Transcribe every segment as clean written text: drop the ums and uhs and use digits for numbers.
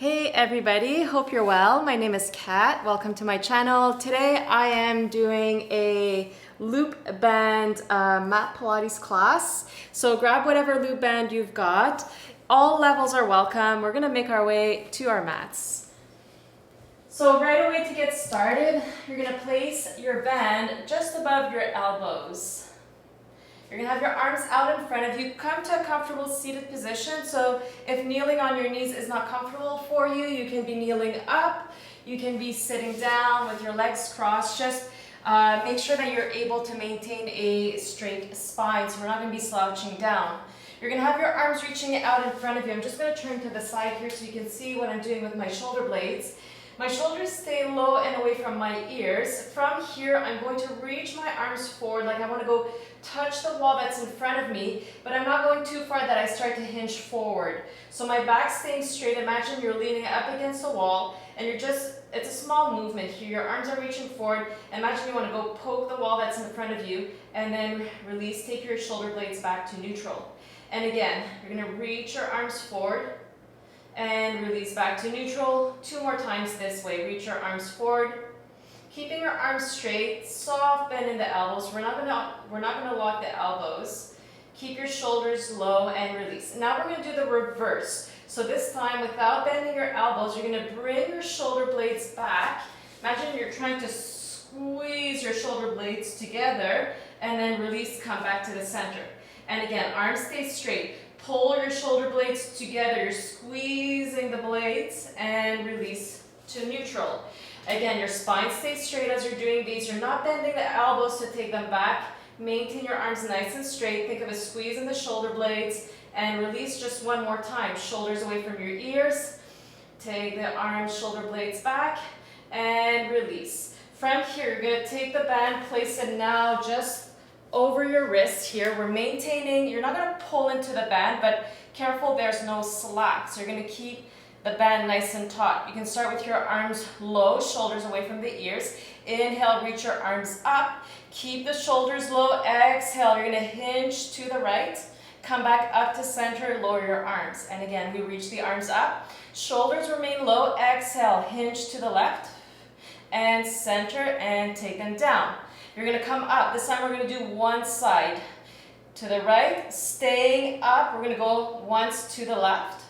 Hey everybody, hope you're well. My name is Kat. Welcome to my channel. Today I am doing a loop band mat Pilates class. So grab whatever loop band you've got. All levels are welcome. We're gonna make our way to our mats. So right away to get started, you're gonna place your band just above your elbows. You're gonna have your arms out in front of you. Come to a comfortable seated position. So if kneeling on your knees is not comfortable for you, you can be kneeling up. You can be sitting down with your legs crossed. Just make sure that you're able to maintain a straight spine. So we're not gonna be slouching down. You're gonna have your arms reaching out in front of you. I'm just gonna turn to the side here so you can see what I'm doing with my shoulder blades. My shoulders stay low and away from my ears. From here, I'm going to reach my arms forward like I want to go touch the wall that's in front of me, but I'm not going too far that I start to hinge forward. So my back's staying straight. Imagine you're leaning up against the wall and it's a small movement here. Your arms are reaching forward. Imagine you want to go poke the wall that's in front of you and then release. Take your shoulder blades back to neutral. And again, you're going to reach your arms forward and release back to neutral. 2 more times this way. Reach your arms forward, keeping your arms straight, soft bend in the elbows. We're not gonna lock the elbows. Keep your shoulders low and release. Now we're gonna do the reverse. So this time, without bending your elbows, you're gonna bring your shoulder blades back. Imagine you're trying to squeeze your shoulder blades together and then release, come back to the center. And again, arms stay straight. Pull your shoulder blades together. You're squeezing the blades and release to neutral. Again, your spine stays straight as you're doing these. You're not bending the elbows to take them back. Maintain your arms nice and straight. Think of a squeeze in the shoulder blades and release just 1 more time. Shoulders away from your ears. Take the arms, shoulder blades back and release. From here, you're going to take the band, place it now just over your wrist here. We're maintaining, you're not going to pull into the band, but careful there's no slack. So you're going to keep the band nice and taut. You can start with your arms low, shoulders away from the ears. Inhale, reach your arms up. Keep the shoulders low. Exhale, you're going to hinge to the right. Come back up to center, lower your arms. And again, we reach the arms up. Shoulders remain low. Exhale, hinge to the left and center and take them down. You're going to come up. This time we're going to do one side to the right, staying up. We're going to go once to the left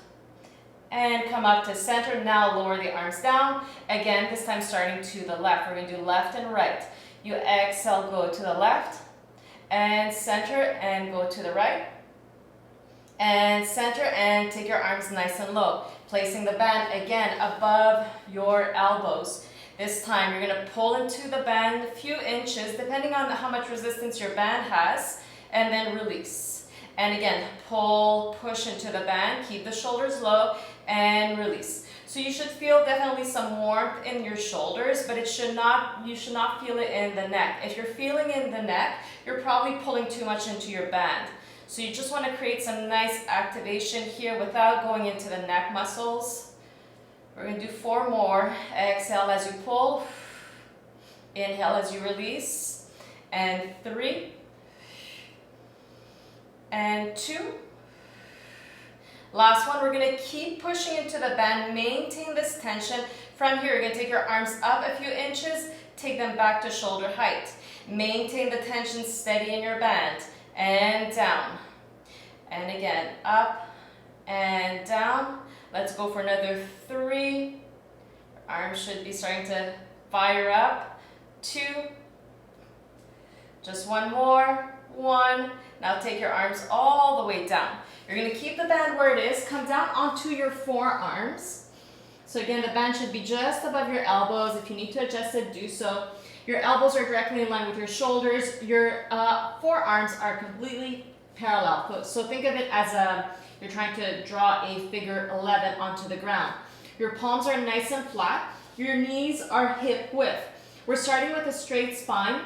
and come up to center. Now lower the arms down. Again, this time starting to the left. We're going to do left and right. You exhale, go to the left and center and go to the right and center and take your arms nice and low. Placing the band again above your elbows. This time you're going to pull into the band a few inches, depending on how much resistance your band has, and then release. And again, pull, push into the band, keep the shoulders low, and release. So you should feel definitely some warmth in your shoulders, but you should not feel it in the neck. If you're feeling in the neck, you're probably pulling too much into your band. So you just want to create some nice activation here without going into the neck muscles. We're going to do 4 more. Exhale as you pull. Inhale as you release. And 3. And 2. Last one. We're going to keep pushing into the band. Maintain this tension. From here, you're going to take your arms up a few inches. Take them back to shoulder height. Maintain the tension steady in your band. And down. And again, up and down. Let's go for another 3. Your arms should be starting to fire up. 2. Just 1 more. 1. Now take your arms all the way down. You're going to keep the band where it is. Come down onto your forearms. So again, the band should be just above your elbows. If you need to adjust it, do so. Your elbows are directly in line with your shoulders. Your forearms are completely parallel. So think of it as you're trying to draw a figure 11 onto the ground. Your palms are nice and flat. Your knees are hip width. We're starting with a straight spine,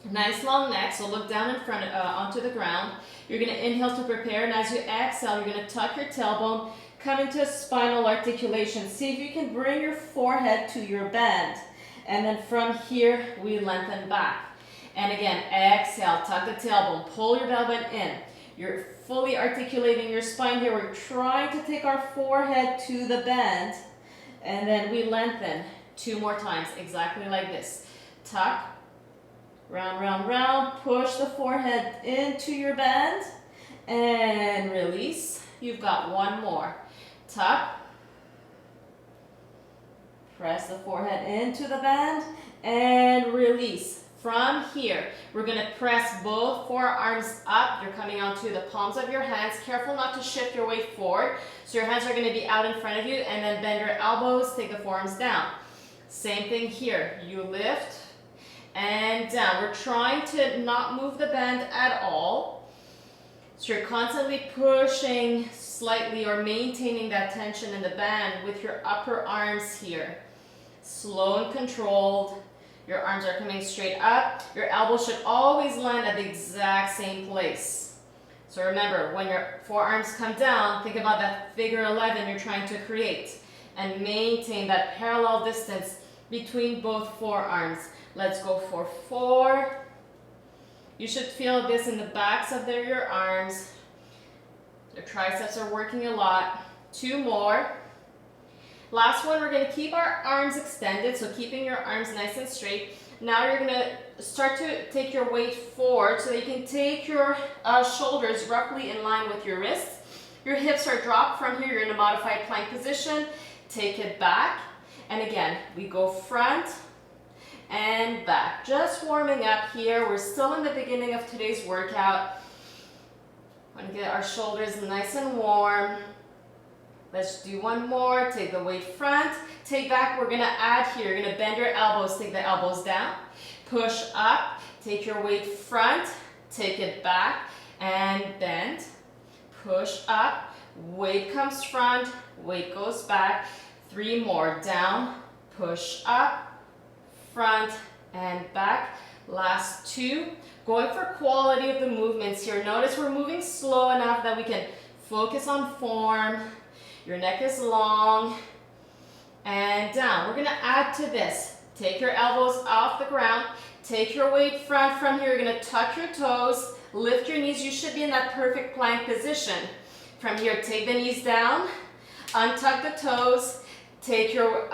nice long neck. So look down in front onto the ground. You're going to inhale to prepare, and as you exhale, you're going to tuck your tailbone, come into a spinal articulation. See if you can bring your forehead to your band. And then from here, we lengthen back. And again, exhale, tuck the tailbone, pull your belly button in. Your fully articulating your spine here. We're trying to take our forehead to the bend, and then we lengthen 2 more times, exactly like this. Tuck, round, round, round, push the forehead into your bend, and release. You've got 1 more. Tuck, press the forehead into the bend, and release. From here, we're going to press both forearms up. You're coming onto the palms of your hands. Careful not to shift your weight forward. So your hands are going to be out in front of you, and then bend your elbows, take the forearms down. Same thing here. You lift and down. We're trying to not move the bend at all. So you're constantly pushing slightly or maintaining that tension in the band with your upper arms here. Slow and controlled. Your arms are coming straight up. Your elbows should always land at the exact same place. So remember, when your forearms come down, think about that figure 11 you're trying to create, and maintain that parallel distance between both forearms. Let's go for 4. You should feel this in the backs of your arms. The triceps are working a lot. 2 more. Last one, we're going to keep our arms extended, so keeping your arms nice and straight. Now you're going to start to take your weight forward so that you can take your shoulders roughly in line with your wrists. Your hips are dropped from here. You're in a modified plank position. Take it back. And again, we go front and back. Just warming up here. We're still in the beginning of today's workout. Want to get our shoulders nice and warm. Let's do 1 more. Take the weight front, take back. We're gonna add here. You're gonna bend your elbows, take the elbows down, push up, take your weight front, take it back, and bend, push up, weight comes front, weight goes back. 3 more, down, push up, front, and back. Last 2. Going for quality of the movements here. Notice we're moving slow enough that we can focus on form. Your neck is long, and down. We're gonna add to this. Take your elbows off the ground, take your weight front. From here, you're gonna tuck your toes, lift your knees. You should be in that perfect plank position. From here, take the knees down, untuck the toes, take your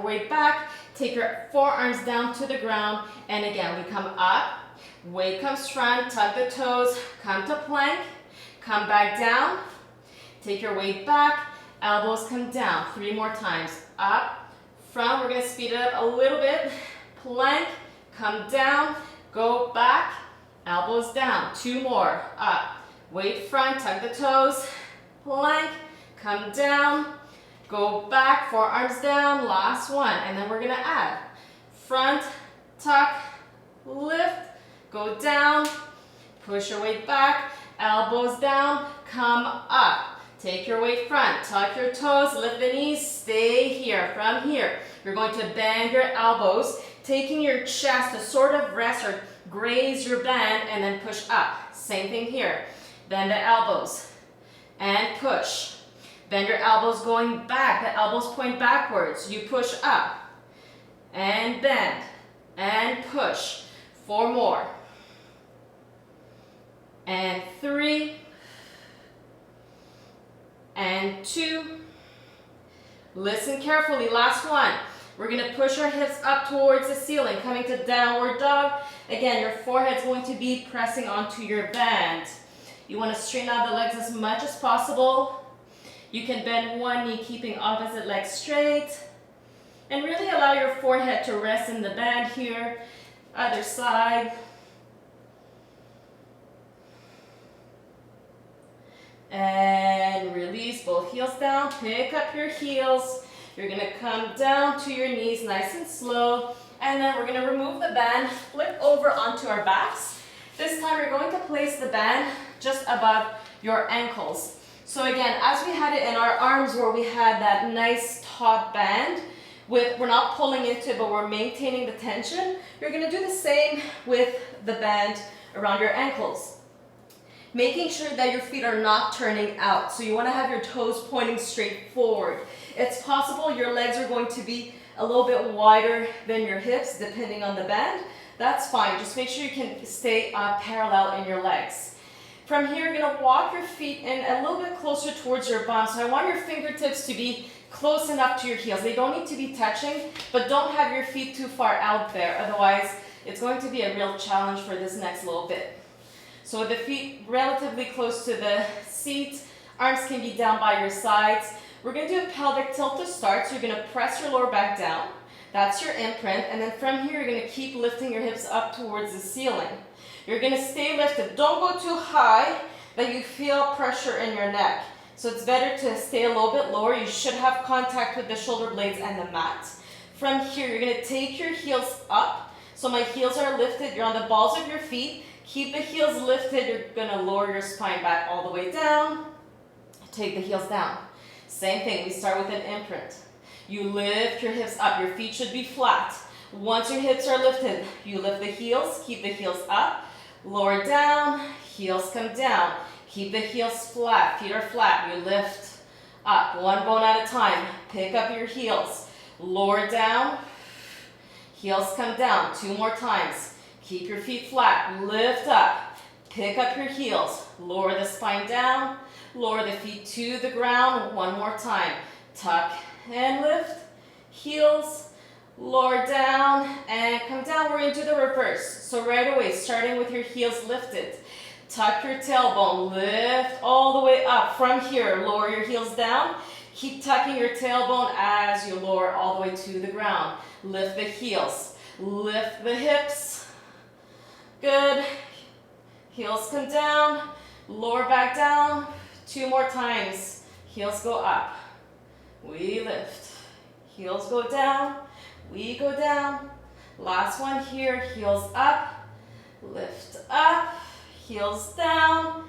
weight back, take your forearms down to the ground, and again, we come up, weight comes front, tuck the toes, come to plank, come back down, take your weight back, elbows come down. 3 more times. Up, front. We're going to speed it up a little bit. Plank, come down, go back, elbows down. 2 more. Up, weight front, tuck the toes, plank, come down, go back, forearms down. Last one. And then we're going to add front, tuck, lift, go down, push your weight back, elbows down, come up. Take your weight front, tuck your toes, lift the knees, stay here. From here, you're going to bend your elbows, taking your chest to sort of rest or graze your bend, and then push up. Same thing here. Bend the elbows and push. Bend your elbows going back. The elbows point backwards. You push up and bend and push. 4 more. And 3. And 2. Listen carefully. Last one. We're going to push our hips up towards the ceiling, coming to downward dog. Again, your forehead's going to be pressing onto your band. You want to straighten out the legs as much as possible. You can bend one knee, keeping opposite leg straight. And really allow your forehead to rest in the band here. Other side. And release both heels down. Pick up your heels. You're going to come down to your knees nice and slow. And then we're going to remove the band, flip over onto our backs. This time you're going to place the band just above your ankles. So again, as we had it in our arms where we had that nice taut band, we're not pulling into it, but we're maintaining the tension. You're going to do the same with the band around your ankles. Making sure that your feet are not turning out. So you want to have your toes pointing straight forward. It's possible your legs are going to be a little bit wider than your hips, depending on the band. That's fine. Just make sure you can stay parallel in your legs. From here, you're gonna walk your feet in a little bit closer towards your bum. So I want your fingertips to be close enough to your heels. They don't need to be touching, but don't have your feet too far out there. Otherwise, it's going to be a real challenge for this next little bit. So with the feet relatively close to the seat, arms can be down by your sides. We're gonna do a pelvic tilt to start. So you're gonna press your lower back down. That's your imprint. And then from here, you're gonna keep lifting your hips up towards the ceiling. You're gonna stay lifted. Don't go too high that you feel pressure in your neck. So it's better to stay a little bit lower. You should have contact with the shoulder blades and the mat. From here, you're gonna take your heels up. So my heels are lifted. You're on the balls of your feet. Keep the heels lifted. You're gonna lower your spine back all the way down. Take the heels down. Same thing, we start with an imprint. You lift your hips up. Your feet should be flat. Once your hips are lifted, you lift the heels. Keep the heels up. Lower down, heels come down. Keep the heels flat, feet are flat. You lift up, one bone at a time. Pick up your heels. Lower down, heels come down. 2 more times. Keep your feet flat, lift up. Pick up your heels. Lower the spine down. Lower the feet to the ground. 1 more time. Tuck and lift. Heels. Lower down and come down. We're going to do the reverse. So right away, starting with your heels lifted. Tuck your tailbone, lift all the way up. From here, lower your heels down. Keep tucking your tailbone as you lower all the way to the ground. Lift the heels, lift the hips. Good. Heels come down, lower back down. 2 more times. Heels go up. We lift. Heels go down. We go down. Last one here, heels up, lift up, heels down,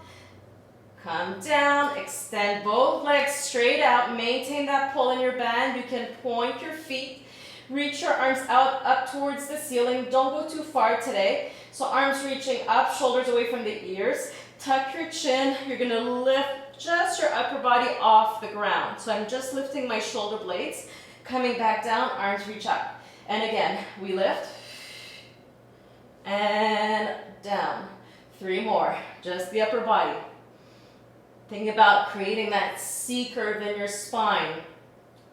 come down, extend both legs straight out, maintain that pull in your band. You can point your feet, reach your arms out, up towards the ceiling. Don't go too far today. So arms reaching up, shoulders away from the ears. Tuck your chin. You're gonna lift just your upper body off the ground. So I'm just lifting my shoulder blades. Coming back down, arms reach up. And again, we lift and down. 3 more, just the upper body. Think about creating that C curve in your spine.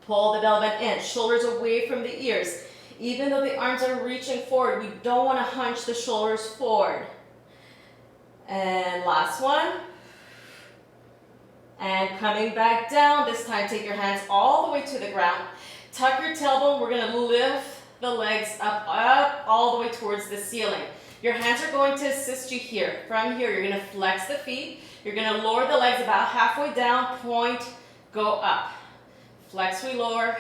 Pull the belly button in, shoulders away from the ears. Even though the arms are reaching forward, we don't want to hunch the shoulders forward. And last one. And coming back down, this time take your hands all the way to the ground. Tuck your tailbone. We're going to lift the legs up, all the way towards the ceiling. Your hands are going to assist you here. From here, you're going to flex the feet. You're going to lower the legs about halfway down, point, go up. Flex, we lower,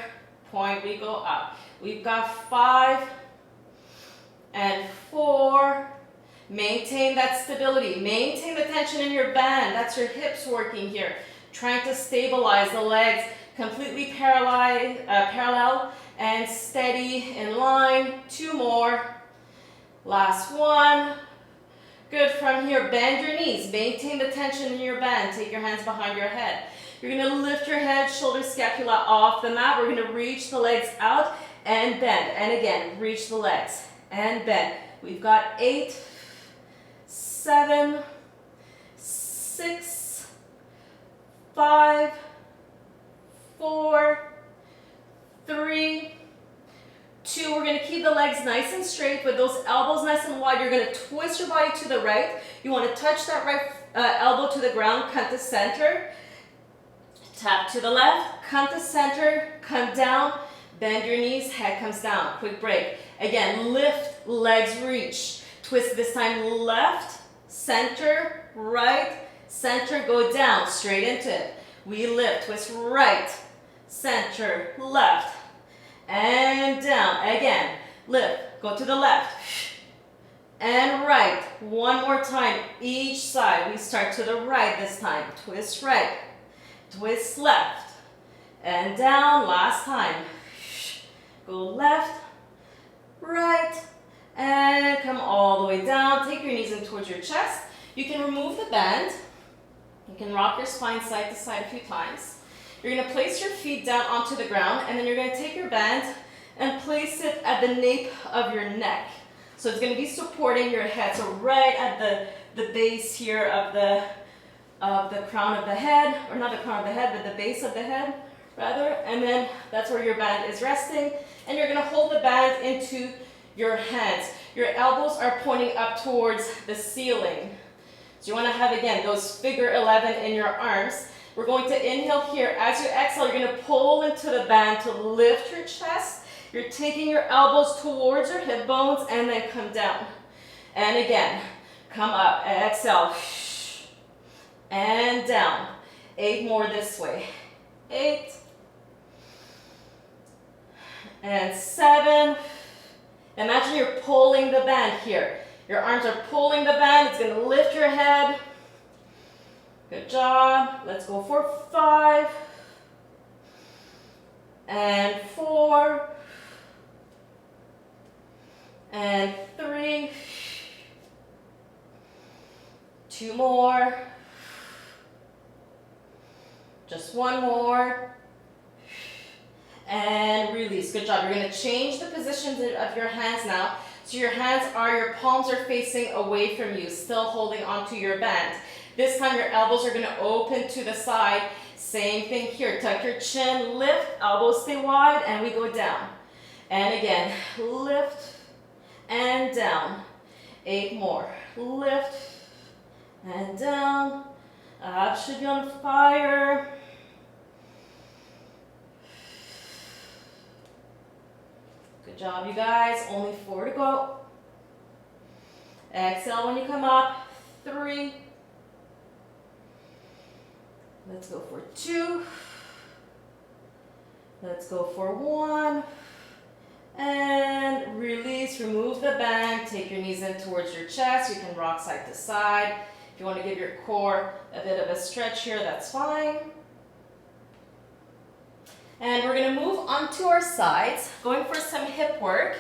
point, we go up. We've got 5 and 4. Maintain that stability. Maintain the tension in your band. That's your hips working here. Trying to stabilize the legs. Completely parallel and steady in line. 2 more. Last one. Good. From here, bend your knees. Maintain the tension in your band. Take your hands behind your head. You're going to lift your head, shoulder, scapula off the mat. We're going to reach the legs out and bend. And again, reach the legs and bend. We've got 8, 7, 6, 5, 4, 3, 2. We're going to keep the legs nice and straight with those elbows nice and wide. You're going to twist your body to the right. You want to touch that right elbow to the ground, come to center. Tap to the left, come to center, come down, bend your knees, head comes down. Quick break. Again, lift, legs reach. Twist this time left, center, right, center, go down, straight into it. We lift, twist right, center, left, and down. Again, lift, go to the left, and right. One more time, each side. We start to the right this time. Twist right, twist left, and down. Last time. Go left, right, and come all the way down. Take your knees in towards your chest. You can remove the band. You can rock your spine side to side a few times. You're going to place your feet down onto the ground, and then you're going to take your band and place it at the nape of your neck. So it's going to be supporting your head. So right at the base here of the crown of the head, or not the crown of the head, but the base of the head rather, and then that's where your band is resting, and you're going to hold the band into your hands. Your elbows are pointing up towards the ceiling. So you want to have, again, those figure 11 in your arms. We're going to inhale here. As you exhale, you're going to pull into the band to lift your chest. You're taking your elbows towards your hip bones and then come down. And again, come up, exhale, and down. 8 more this way. 8, and 7. Imagine you're pulling the band here. Your arms are pulling the band. It's going to lift your head. Good job. Let's go for 5, and 4, and 3. 2 more. Just 1 more. And release. Good job. You're going to change the positions of your hands now. So your your palms are facing away from you, still holding onto your band. This time your elbows are going to open to the side. Same thing here. Tuck your chin, lift, elbows stay wide, and we go down. And again, lift and down. 8 more. Lift and down. Abs should be on fire. Good job, you guys. Only 4 to go. Exhale when you come up. 3. Let's go for 2. Let's go for 1. And release. Remove the band. Take your knees in towards your chest. You can rock side to side. If you want to give your core a bit of a stretch here, that's fine. And we're going to move onto our sides, going for some hip work.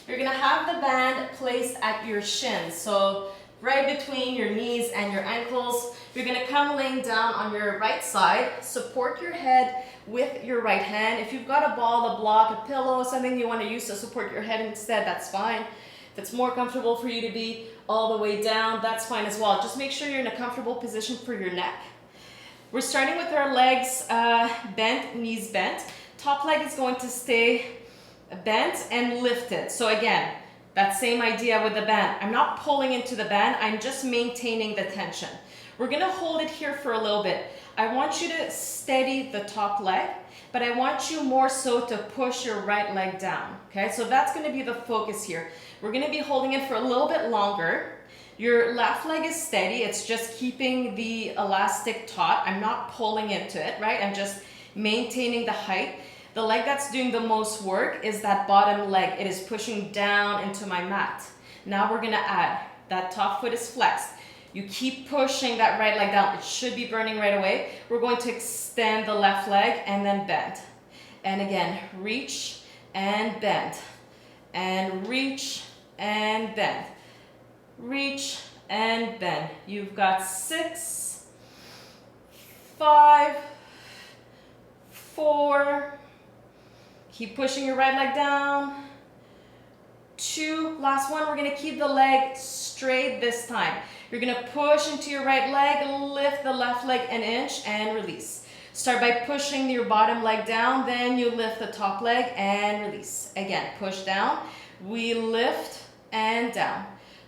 You're going to have the band placed at your shins, so right between your knees and your ankles. You're going to come laying down on your right side, support your head with your right hand. If you've got a ball, a block, a pillow, something you want to use to support your head instead, that's fine. If it's more comfortable for you to be all the way down, that's fine as well. Just make sure you're in a comfortable position for your neck. We're starting with our legs bent, knees bent. Top leg is going to stay bent and lifted. So again, that same idea with the band. I'm not pulling into the band, I'm just maintaining the tension. We're gonna hold it here for a little bit. I want you to steady the top leg, but I want you more so to push your right leg down, okay? So that's gonna be the focus here. We're gonna be holding it for a little bit longer. Your left leg is steady, it's just keeping the elastic taut. I'm not pulling into it, right? I'm just maintaining the height. The leg that's doing the most work is that bottom leg. It is pushing down into my mat. Now we're gonna add, that top foot is flexed. You keep pushing that right leg down. It should be burning right away. We're going to extend the left leg and then bend. And again, reach and bend. And reach and bend. Reach and bend. You've got 6, 5, 4. Keep pushing your right leg down. 2, last one. We're gonna keep the leg straight this time. You're gonna push into your right leg, lift the left leg an inch and release. Start by pushing your bottom leg down, then you lift the top leg and release. Again, push down, we lift and down.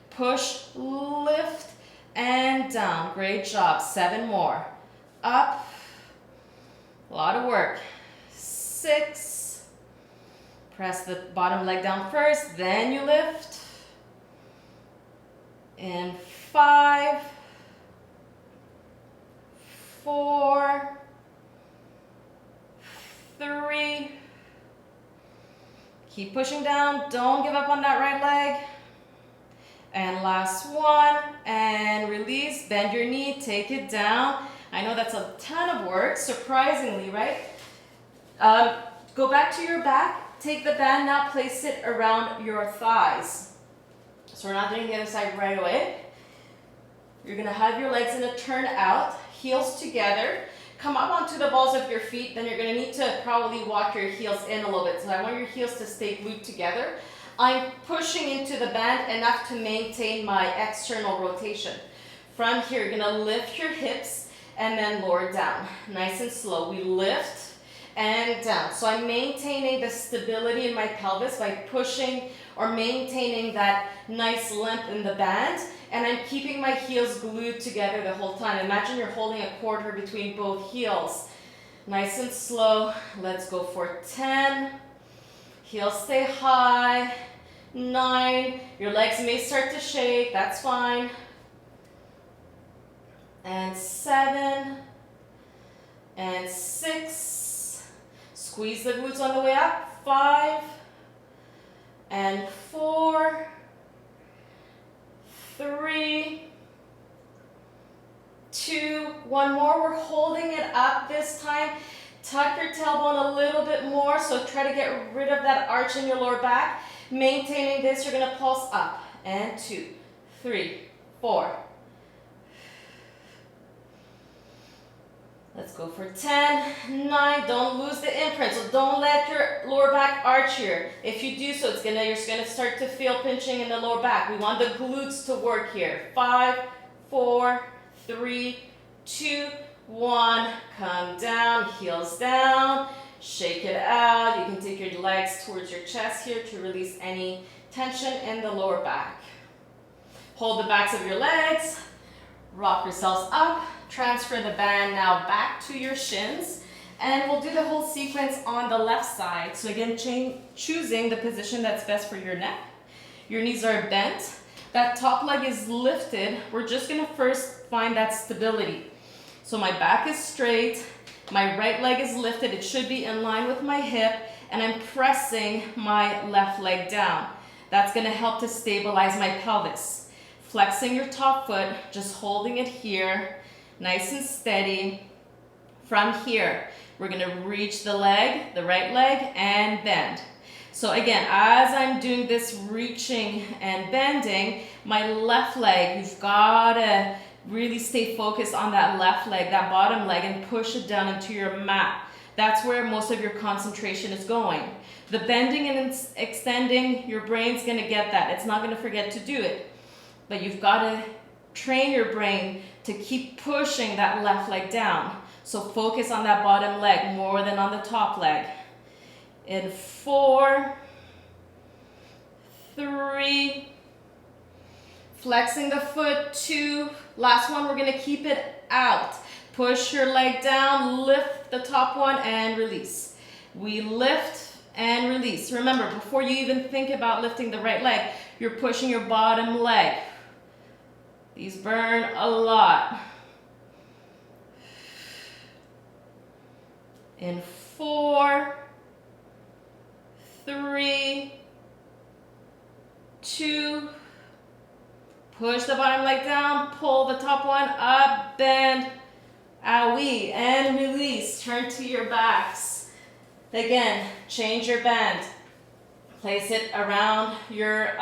Push, lift, and down. Great job. 7 more. Up. A lot of work. 6. Press the bottom leg down first, then you lift. And 5, 4, 3. Keep pushing down. Don't give up on that right leg. And last one, and release, bend your knee, take it down. I know that's a ton of work, surprisingly, right? Go back to your back, take the band now, place it around your thighs. So we're not doing the other side right away. You're gonna have your legs in a turn out, heels together, come up onto the balls of your feet, then you're gonna need to probably walk your heels in a little bit. So I want your heels to stay glued together. I'm pushing into the band enough to maintain my external rotation. from here, you're gonna lift your hips and then lower down. Nice and slow. We lift and down. So I'm maintaining the stability in my pelvis by pushing or maintaining that nice length in the band, and I'm keeping my heels glued together the whole time. Imagine you're holding a quarter between both heels. Nice and slow. Let's go for 10. Heels stay high. 9. Your legs may start to shake. That's fine. And 7. And 6. Squeeze the glutes on the way up. 5. And 4. 3. 2. One more. We're holding it up this time. Tuck your tailbone a little bit more, so try to get rid of that arch in your lower back. Maintaining this, you're gonna pulse up. And 2, 3, 4. Let's go for 10, 9. Don't lose the imprint, so don't let your lower back arch here. If you do so, you're gonna start to feel pinching in the lower back. We want the glutes to work here. 5, 4, 3, 2, 1. Come down, heels down. Shake it out. You can take your legs towards your chest here to release any tension in the lower back. Hold the backs of your legs. Rock yourselves up. Transfer the band now back to your shins. And we'll do the whole sequence on the left side. So again, choosing the position that's best for your neck. Your knees are bent. That top leg is lifted. We're just going to first find that stability. So my back is straight. My right leg is lifted. It should be in line with my hip. And I'm pressing my left leg down. That's going to help to stabilize my pelvis. Flexing your top foot, just holding it here, nice and steady. From here, we're going to reach the leg, the right leg, and bend. So again, as I'm doing this reaching and bending, my left leg, you've got to really stay focused on that left leg, that bottom leg, and push it down into your mat. That's where most of your concentration is going. The bending and extending, your brain's going to get that. It's not going to forget to do it. But you've got to train your brain to keep pushing that left leg down. So focus on that bottom leg more than on the top leg. In 4, 3, flexing the foot, 2, last one, we're going to keep it out. Push your leg down, lift the top one, and release. We lift and release. Remember, before you even think about lifting the right leg, you're pushing your bottom leg. These burn a lot. In 4, 3, 2, push the bottom leg down, pull the top one up, bend, owie, and release. Turn to your backs. Again, change your bend. Place it around your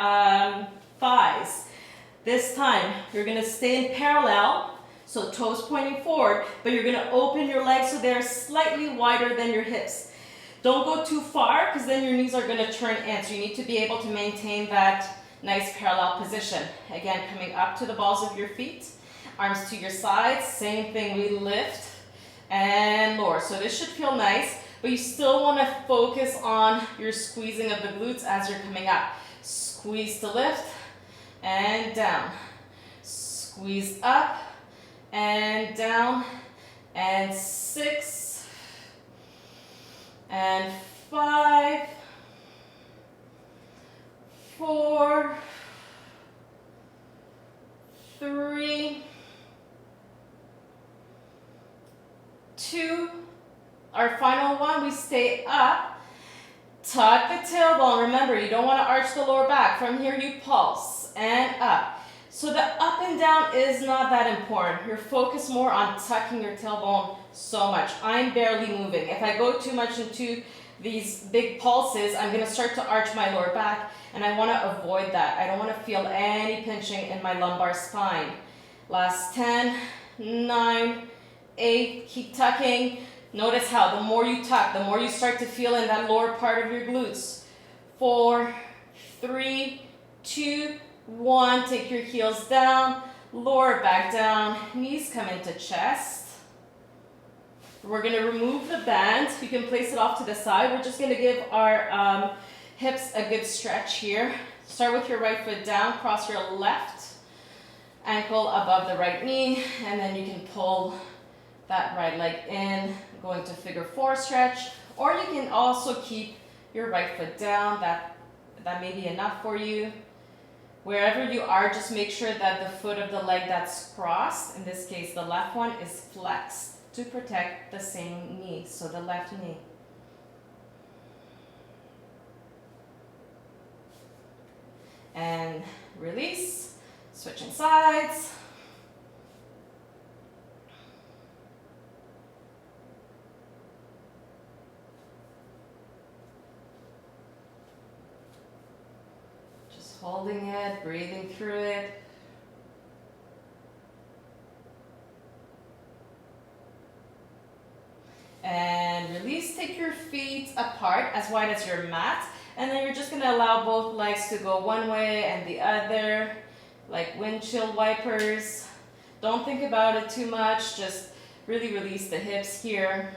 thighs. This time, you're going to stay in parallel, so toes pointing forward, but you're going to open your legs so they're slightly wider than your hips. Don't go too far, because then your knees are going to turn in, so you need to be able to maintain that nice parallel position. Again, coming up to the balls of your feet, arms to your sides, same thing, we lift and lower. So this should feel nice, but you still want to focus on your squeezing of the glutes as you're coming up. Squeeze to lift, and down. Squeeze up and down. And 6 and 5, 4, 3, 2. Our final one, we stay up. Tuck the tailbone. Remember, you don't want to arch the lower back. From here, you pulse and up. So the up and down is not that important. You're focused more on tucking your tailbone so much. I'm barely moving. If I go too much into these big pulses, I'm going to start to arch my lower back, and I want to avoid that. I don't want to feel any pinching in my lumbar spine. Last 10, 9, 8, keep tucking. Notice how the more you tuck, the more you start to feel in that lower part of your glutes. 4, 3, 2, 1. Take your heels down. lower back down, knees come into chest. We're gonna remove the band. You can place it off to the side. We're just gonna give our hips a good stretch here. Start with your right foot down, cross your left ankle above the right knee, and then you can pull that right leg in, going to figure four stretch, or you can also keep your right foot down. That may be enough for you. Wherever you are, just make sure that the foot of the leg that's crossed, in this case the left one, is flexed to protect the same knee, so the left knee. And release, switching sides. Just holding it, breathing through it. And release, take your feet apart as wide as your mat. And then you're just gonna allow both legs to go one way and the other, like windshield wipers. Don't think about it too much, just really release the hips here.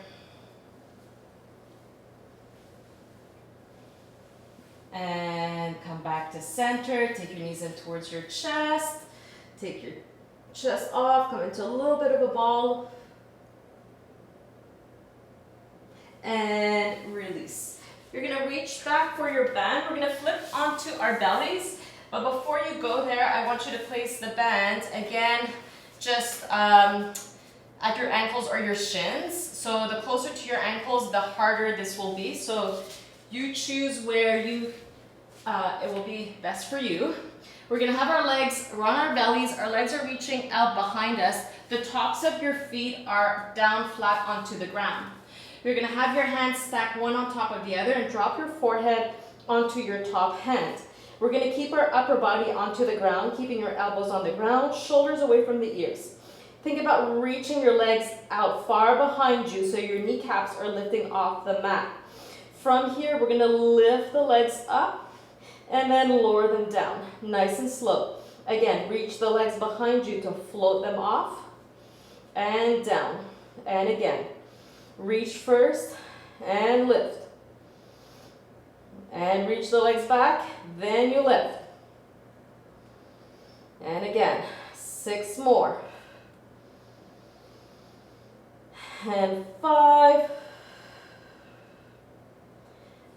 And come back to center, take your knees in towards your chest. Take your chest off, come into a little bit of a ball. And release. You're gonna reach back for your band. We're gonna flip onto our bellies. But before you go there, I want you to place the band, again, just at your ankles or your shins. So the closer to your ankles, the harder this will be. So you choose where it will be best for you. We're gonna have our legs run our bellies. Our legs are reaching out behind us. The tops of your feet are down flat onto the ground. You're gonna have your hands stacked one on top of the other and drop your forehead onto your top hand. We're gonna keep our upper body onto the ground, keeping your elbows on the ground, shoulders away from the ears. Think about reaching your legs out far behind you so your kneecaps are lifting off the mat. From here, we're gonna lift the legs up and then lower them down, nice and slow. Again, reach the legs behind you to float them off and down. And again, reach first and lift. And reach the legs back, then you lift. And again, 6 more. And 5.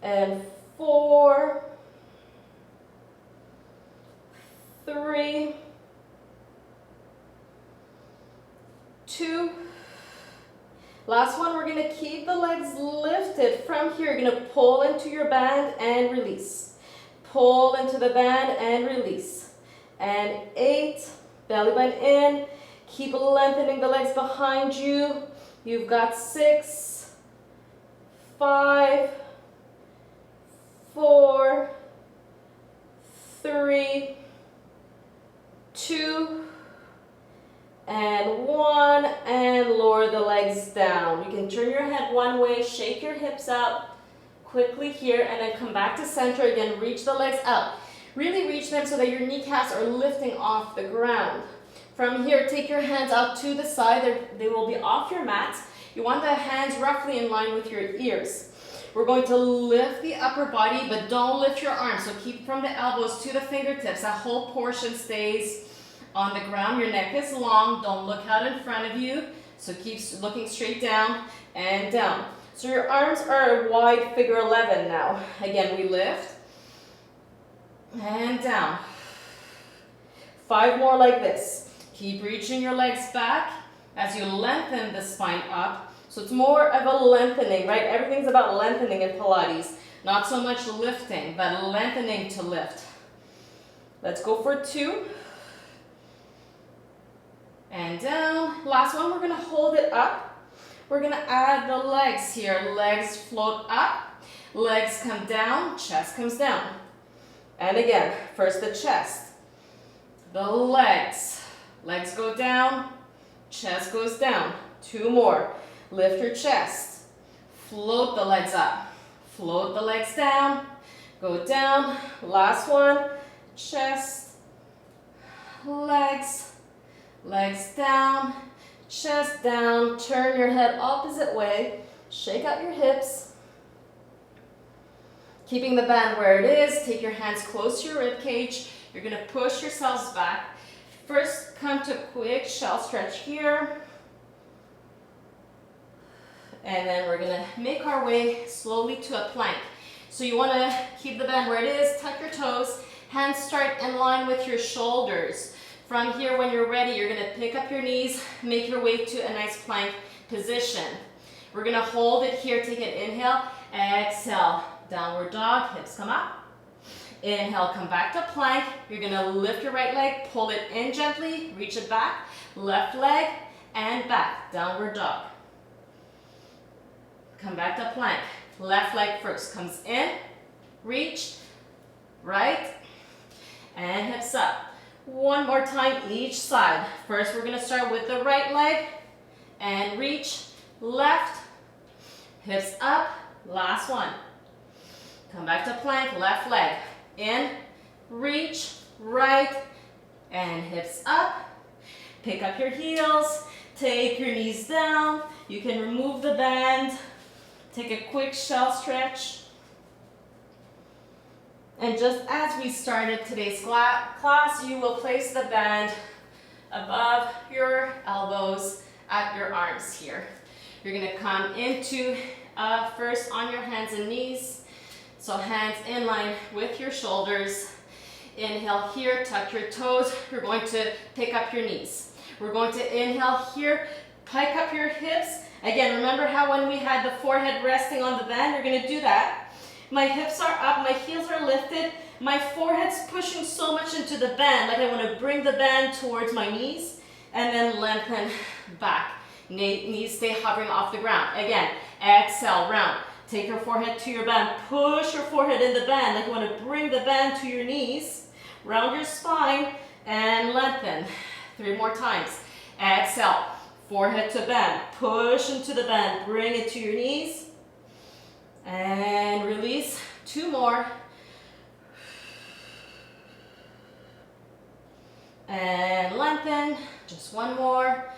And 4. 3. 2. Last one, we're gonna keep the legs lifted. From here, you're gonna pull into your band and release. Pull into the band and release. And 8, belly button in. Keep lengthening the legs behind you. You've got 6, 5, 4, 3, 2, and 1, and lower the legs down. You can turn your head one way, shake your hips out quickly here, and then come back to center again. Reach the legs out. Really reach them so that your kneecaps are lifting off the ground. From here, take your hands out to the side. They will be off your mat. You want the hands roughly in line with your ears. We're going to lift the upper body, but don't lift your arms. So keep from the elbows to the fingertips. That whole portion stays on the ground. Your neck is long. Don't look out in front of you. So keep looking straight down and down. So your arms are a wide figure 11 now. Again, we lift and down. 5 more like this. Keep reaching your legs back as you lengthen the spine up. So it's more of a lengthening, right? Everything's about lengthening in Pilates. Not so much lifting, but lengthening to lift. Let's go for 2. And down. Last one, we're gonna hold it up. We're gonna add the legs here. Legs float up, legs come down, chest comes down. And again, first the chest, the legs. Legs go down, chest goes down. 2 more. Lift your chest. Float the legs up. Float the legs down. Go down. Last one. Chest, legs, Legs down, chest down, turn your head opposite way, shake out your hips. Keeping the band where it is, take your hands close to your rib cage. You're gonna push yourselves back. First, come to a quick shell stretch here. And then we're gonna make our way slowly to a plank. So you wanna keep the band where it is, tuck your toes, hands start in line with your shoulders. From here, when you're ready, you're gonna pick up your knees, make your way to a nice plank position. We're gonna hold it here, take an inhale, exhale, downward dog, hips come up. Inhale, come back to plank. You're gonna lift your right leg, pull it in gently, reach it back, left leg, and back, downward dog. Come back to plank. Left leg first, comes in, reach, right, and hips up. One more time each side. First, we're gonna start with the right leg and reach, left, hips up, last one. Come back to plank, left leg, in, reach, right, and hips up. Pick up your heels, take your knees down. You can remove the band, take a quick shell stretch. And just as we started today's class, you will place the band above your elbows at your arms here. You're gonna come into first on your hands and knees. So hands in line with your shoulders. Inhale here, tuck your toes. You're going to pick up your knees. We're going to inhale here, pike up your hips. Again, remember how when we had the forehead resting on the band, you're gonna do that. My hips are up, my heels are lifted, my forehead's pushing so much into the band, like I want to bring the band towards my knees, and then lengthen back. Knees stay hovering off the ground. Again, exhale, round. Take your forehead to your band, push your forehead in the band, like you want to bring the band to your knees, round your spine, and lengthen. 3 more times. Exhale, forehead to band, push into the band, bring it to your knees, and release. 2 more. And lengthen. Just 1 more.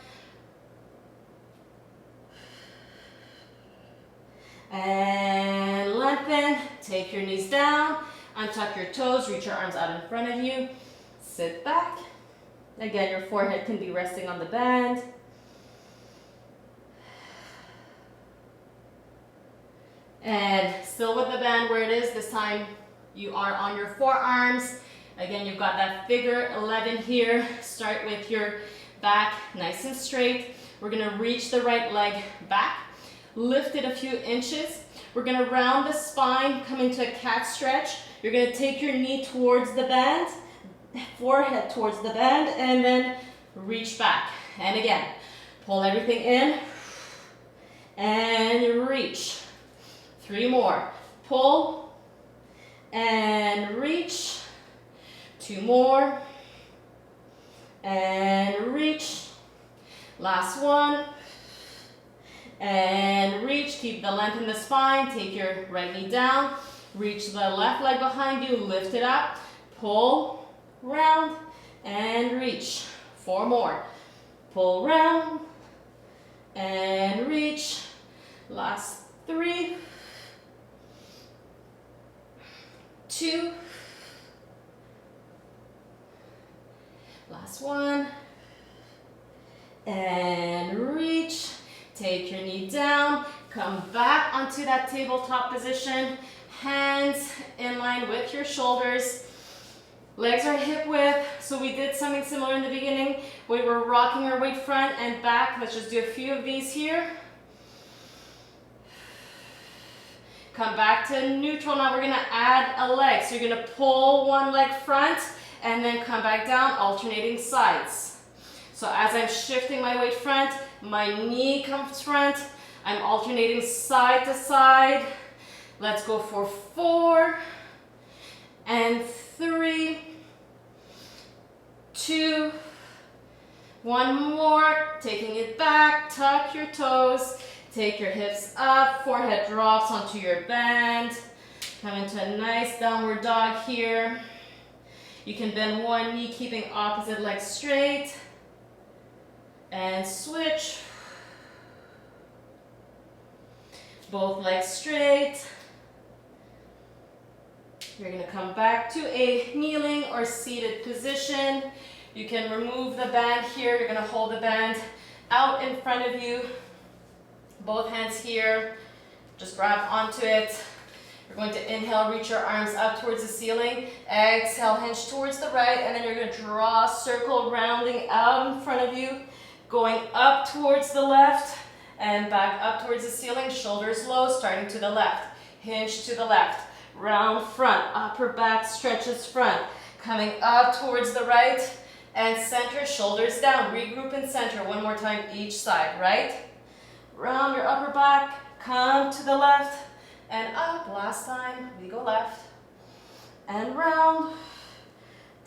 And lengthen. Take your knees down. Untuck your toes. Reach your arms out in front of you. Sit back. Again, your forehead can be resting on the band. And still with the band where it is, this time you are on your forearms. Again, you've got that figure 11 here. Start with your back nice and straight. We're gonna reach the right leg back, lift it a few inches. We're gonna round the spine, come into a cat stretch. You're gonna take your knee towards the band, forehead towards the band, and then reach back. And again, pull everything in and reach. 3 more. Pull and reach. 2 more. And reach. Last one. And reach. Keep the length in the spine. Take your right knee down. Reach the left leg behind you. Lift it up. Pull, round, and reach. 4 more. Pull, round, and reach. Last 3. 2. Last 1. And reach. Take your knee down. Come back onto that tabletop position. Hands in line with your shoulders. Legs are hip width. So we did something similar in the beginning. We were rocking our weight front and back. Let's just do a few of these here. Come back to neutral. Now we're gonna add a leg. So you're gonna pull one leg front and then come back down, alternating sides. So as I'm shifting my weight front, my knee comes front. I'm alternating side to side. Let's go for 4 and 3, 2, 1 more. Taking it back, tuck your toes. Take your hips up, forehead drops onto your band. Come into a nice downward dog here. You can bend one knee, keeping opposite leg straight. and switch. Both legs straight. You're gonna come back to a kneeling or seated position. You can remove the band here. You're gonna hold the band out in front of you. Both hands here. Just grab onto it. You're going to inhale, reach your arms up towards the ceiling. Exhale, hinge towards the right, and then you're gonna draw a circle rounding out in front of you, going up towards the left and back up towards the ceiling, shoulders low, starting to the left. Hinge to the left. Round front, upper back stretches front, coming up towards the right and center, shoulders down, regroup and center. One more time each side, right? Round your upper back, come to the left and up. Last time, we go left and round.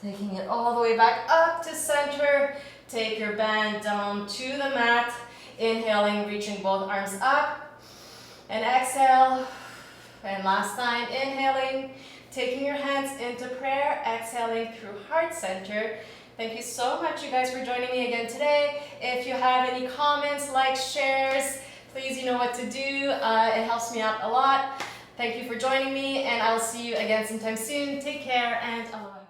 Taking it all the way back up to center. Take your band down to the mat. Inhaling, reaching both arms up and exhale. And last time, inhaling, taking your hands into prayer, exhaling through heart center. Thank you so much, you guys, for joining me again today. If you have any comments, likes, shares, please, you know what to do. It helps me out a lot. Thank you for joining me, and I'll see you again sometime soon. Take care, and aloha.